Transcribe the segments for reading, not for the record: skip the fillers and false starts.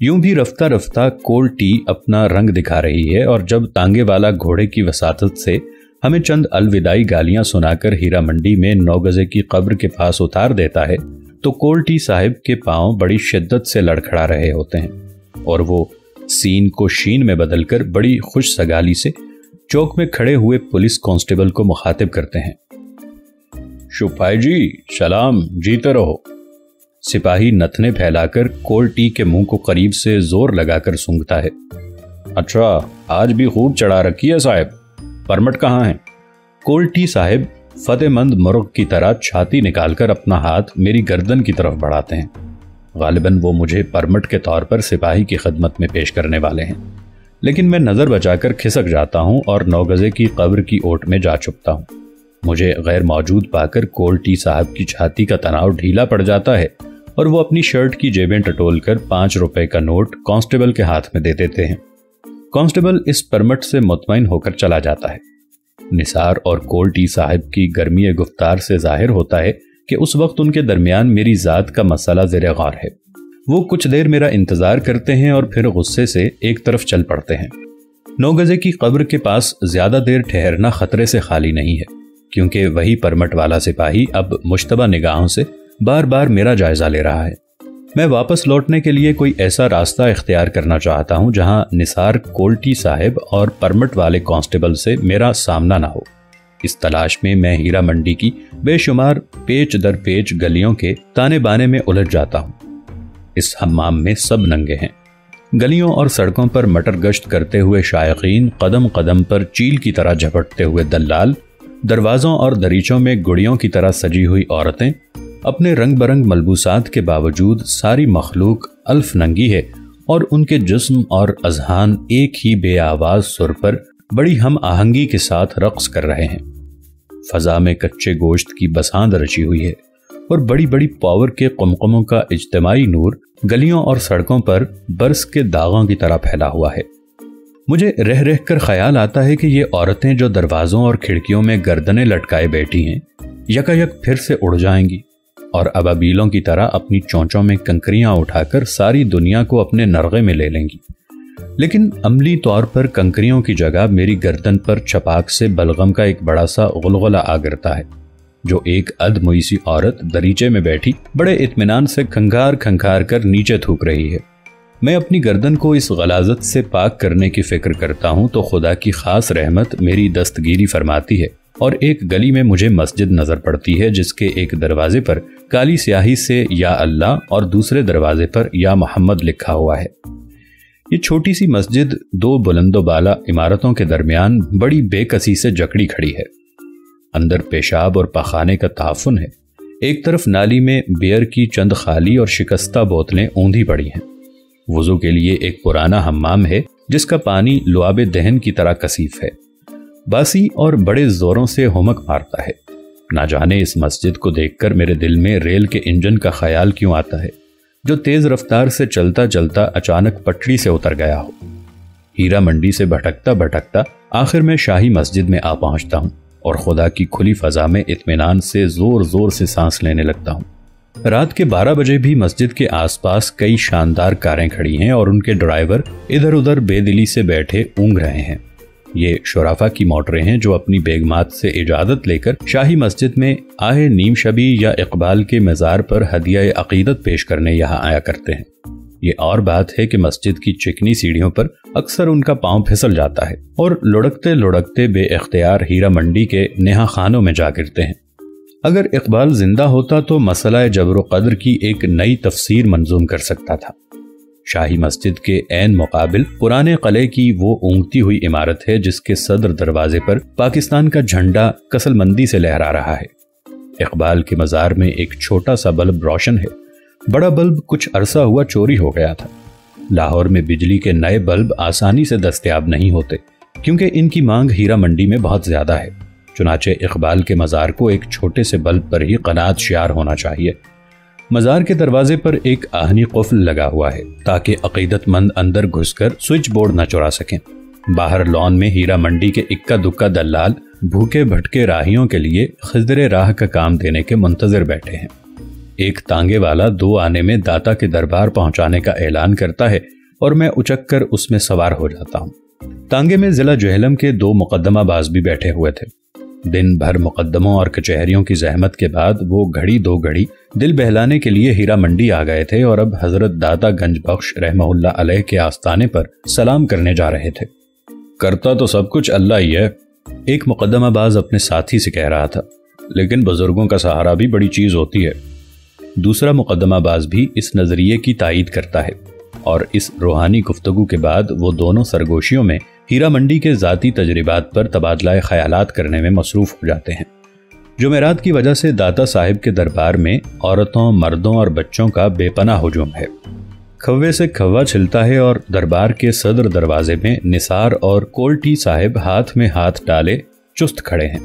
यूं भी रफ्ता रफ्ता cold T अपना रंग दिखा रही है और जब तांगे वाला घोड़े की वसातत से हमें चंद अलविदाई गालियां सुनाकर हीरा मंडी में 9 गजे की कब्र के पास उतार देता है तो कोल्ड टी साहिब के पांव बड़ी शिद्दत से लड़खड़ा रहे होते हैं और वो सीन को शीन में बदलकर बड़ी खुश सगाली से चौक में खड़े हुए पुलिस कांस्टेबल को मुखातिब करते हैं। शुपाई जी सलाम, जीते रहो। सिपाही नथने फैलाकर कोल्ड टी के मुंह को करीब से जोर लगाकर सूंघता है। अच्छा, आज भी खूब चढ़ा रखी है साहब, परमट कहाँ है? कोल्ड टी साहब फतेहमंद मुर्ग की तरह छाती निकालकर अपना हाथ मेरी गर्दन की तरफ बढ़ाते हैं। गालिबन वो मुझे परमट के तौर पर सिपाही की खिदमत में पेश करने वाले हैं, लेकिन मैं नजर बचाकर खिसक जाता हूं और 9 गजे की कब्र की ओट में जा छुपता हूं। मुझे गैर मौजूद पाकर कोल्ड टी साहब की छाती का तनाव ढीला पड़ जाता है और वो अपनी शर्ट की जेबें टटोल कर 5 रुपए का नोट कांस्टेबल के हाथ में दे देते हैं। कांस्टेबल इस परमट से मुतमईन होकर चला जाता है। निसार और कोल्ड टी साहब की गर्मी गुफ्तार से जाहिर होता है कि उस वक्त उनके दरमियान मेरी जात का मसला ज़ेरे गौर है। वो कुछ देर मेरा इंतजार करते हैं और फिर गुस्से से एक तरफ चल पड़ते हैं। 9 गजे की कब्र के पास ज्यादा देर ठहरना खतरे से खाली नहीं है, क्योंकि वही परमट वाला सिपाही अब मुश्तबा निगाहों से बार बार मेरा जायजा ले रहा है। मैं वापस लौटने के लिए कोई ऐसा रास्ता इख्तियार करना चाहता हूं जहां निसार, कोल्ड टी साहब और परमट वाले कांस्टेबल से मेरा सामना ना हो। इस तलाश में मैं हीरा मंडी की बेशुमार पेच दर पेच गलियों के ताने बाने में उलझ जाता हूं। इस हम्माम में सब नंगे हैं। गलियों और सड़कों पर मटर गश्त करते हुए शायकीन, कदम कदम पर चील की तरह झपटते हुए दल्लाल, दरवाजों और दरीचों में गुड़ियों की तरह सजी हुई औरतें, अपने रंग बरंग मलबूसात के बावजूद सारी मखलूक अल्फ नंगी है और उनके जिस्म और अजहान एक ही बेआवाज सुर पर बड़ी हम आहंगी के साथ रक्स कर रहे हैं। फजा में कच्चे गोश्त की बसांद रची हुई है और बड़ी बड़ी पावर के कुमकुमों का इज्तिमाई नूर गलियों और सड़कों पर बरस के दागों की तरह फैला हुआ है। मुझे रह रह कर ख्याल आता है कि ये औरतें जो दरवाजों और खिड़कियों में गर्दनें लटकाए बैठी हैं, यकायक फिर से उड़ जाएंगी और अबाबीलों की तरह अपनी चोंचों में कंकरियां उठाकर सारी दुनिया को अपने नरगे में ले लेंगी। लेकिन अमली तौर पर कंकरियों की जगह मेरी गर्दन पर छपाक से बलगम का एक बड़ा सा गुलगुला आ गिरता है, जो एक अधमुईसी औरत दरीचे में बैठी बड़े इत्मीनान से खंगार खंगार कर नीचे थूक रही है। मैं अपनी गर्दन को इस गलाजत से पाक करने की फिक्र करता हूं तो खुदा की खास रहमत मेरी दस्तगीरी फरमाती है और एक गली में मुझे मस्जिद नजर पड़ती है, जिसके एक दरवाजे पर काली स्याही से या अल्लाह और दूसरे दरवाजे पर या मोहम्मद लिखा हुआ है। ये छोटी सी मस्जिद 2 बुलंदो बाला इमारतों के दरमियान बड़ी बेकसी से जकड़ी खड़ी है। अंदर पेशाब और पखाने का तहफ़ुन है। एक तरफ नाली में बियर की चंद खाली और शिकस्ता बोतलें ऊंधी पड़ी हैं। वुज़ू के लिए एक पुराना हम्माम है जिसका पानी लुआबे दहन की तरह कसीफ है। बासी और बड़े जोरों से हुमक मारता है। ना जाने इस मस्जिद को देखकर मेरे दिल में रेल के इंजन का ख्याल क्यों आता है, जो तेज रफ्तार से चलता चलता अचानक पटरी से उतर गया हो। हीरा मंडी से भटकता भटकता आखिर में शाही मस्जिद में आ पहुंचता हूं और खुदा की खुली फजा में इत्मीनान से जोर जोर से सांस लेने लगता हूं। रात के 12 बजे भी मस्जिद के आसपास कई शानदार कारें खड़ी हैं और उनके ड्राइवर इधर उधर बेदिली से बैठे ऊँघ रहे हैं। ये शुराफा की मोटरें हैं जो अपनी बेगमात से इजाज़त लेकर शाही मस्जिद में आए नीम शबी या इकबाल के मज़ार पर हदिया अकीदत पेश करने यहाँ आया करते हैं। ये और बात है कि मस्जिद की चिकनी सीढ़ियों पर अक्सर उनका पांव फिसल जाता है और लुढ़कते लुढ़कते बेइख्तियार हीरा मंडी के नेहा खानों में जा गिरते हैं। अगर इकबाल जिंदा होता तो मसला जबर कद्र की एक नई तफसीर मंजूम कर सकता था। शाही मस्जिद के ऐन मुकाबिल पुराने किले की वो ऊँगती हुई इमारत है जिसके सदर दरवाजे पर पाकिस्तान का झंडा कसलमंदी से लहरा रहा है। इकबाल के मज़ार में एक छोटा सा बल्ब रोशन है। बड़ा बल्ब कुछ अरसा हुआ चोरी हो गया था। लाहौर में बिजली के नए बल्ब आसानी से दस्तयाब नहीं होते क्योंकि इनकी मांग हीरा मंडी में बहुत ज्यादा है। चुनाचे इकबाल के मज़ार को एक छोटे से बल्ब पर ही कनात शियार होना चाहिए। मज़ार के दरवाजे पर एक आहनी कुफ्ल लगा हुआ है ताकि अकीदतमंद अंदर घुसकर स्विच बोर्ड न चुरा सकें। बाहर लॉन में हीरा मंडी के इक्का दुक्का दलाल भूखे भटके राहियों के लिए खिज़रे राह का काम देने के मुंतज़िर बैठे हैं। एक तांगे वाला 2 आने में दाता के दरबार पहुंचाने का ऐलान करता है और मैं उचक कर उसमें सवार हो जाता हूं। तांगे में जिला जेहलम के 2 मुकद्दमाबाज भी बैठे हुए थे। दिन भर मुकद्दमों और कचहरियों की जहमत के बाद वो घड़ी 2 घड़ी दिल बहलाने के लिए हीरा मंडी आ गए थे और अब हजरत दाता गंज बख्श रहमहुल्लाह अलैह के आस्थाने पर सलाम करने जा रहे थे। करता तो सब कुछ अल्लाह ही है, एक मुकद्दमाबाज अपने साथी से कह रहा था, लेकिन बुजुर्गों का सहारा भी बड़ी चीज होती है। दूसरा मुकद्दमाबाज भी इस नजरिए की तायीद करता है और इस रूहानी गुफ्तगू के बाद वो दोनों सरगोशियों में हीरा मंडी के ज़ाती तजर्बात पर तबादला ख्यालात करने में मसरूफ हो जाते हैं। जुमेरात की वजह से दाता साहिब के दरबार में औरतों, मर्दों और बच्चों का बेपनाह हुजूम है। खव्वे से खव्वा छिलता है और दरबार के सदर दरवाजे में निसार और कोल्टी साहिब हाथ में हाथ डाले चुस्त खड़े हैं।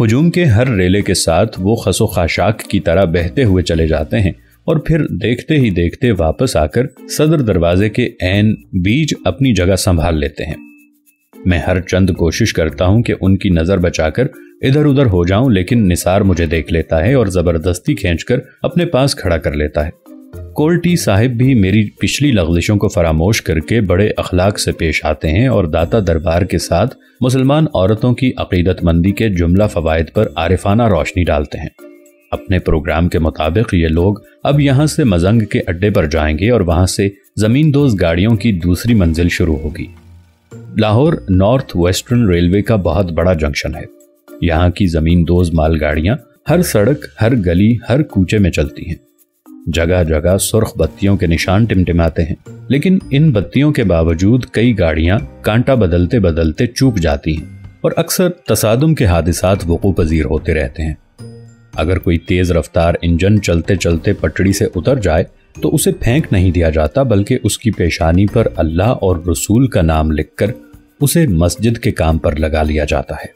हुजूम के हर रेले के साथ वो खसो खाशाक की तरह बहते हुए चले जाते हैं और फिर देखते ही देखते वापस आकर सदर दरवाजे के ऐन बीच अपनी जगह संभाल लेते हैं। मैं हर चंद कोशिश करता हूं कि उनकी नजर बचाकर इधर उधर हो जाऊं, लेकिन निसार मुझे देख लेता है और जबरदस्ती खींचकर अपने पास खड़ा कर लेता है। कोल्टी साहिब भी मेरी पिछली लग़ज़िशों को फरामोश करके बड़े अखलाक से पेश आते हैं और दाता दरबार के साथ मुसलमान औरतों की अक़ीदतमंदी के जुमला फ़वाइद पर आरिफाना रोशनी डालते हैं। अपने प्रोग्राम के मुताबिक ये लोग अब यहाँ से मजंग के अड्डे पर जाएंगे और वहाँ से ज़मीन दोज़ गाड़ियों की दूसरी मंजिल शुरू होगी। लाहौर नॉर्थ वेस्टर्न रेलवे का बहुत बड़ा जंक्शन है। यहाँ की ज़मीन दोज़ मालगाड़ियाँ हर सड़क, हर गली, हर कूचे में चलती हैं। जगह जगह सुर्ख बत्तियों के निशान टिमटिमाते हैं, लेकिन इन बत्तियों के बावजूद कई गाड़ियां कांटा बदलते बदलते चूक जाती हैं और अक्सर तसादुम के हादिसात वक़ू पजीर होते रहते हैं। अगर कोई तेज रफ्तार इंजन चलते चलते पटड़ी से उतर जाए तो उसे फेंक नहीं दिया जाता, बल्कि उसकी पेशानी पर अल्लाह और रसूल का नाम लिखकर उसे मस्जिद के काम पर लगा लिया जाता है।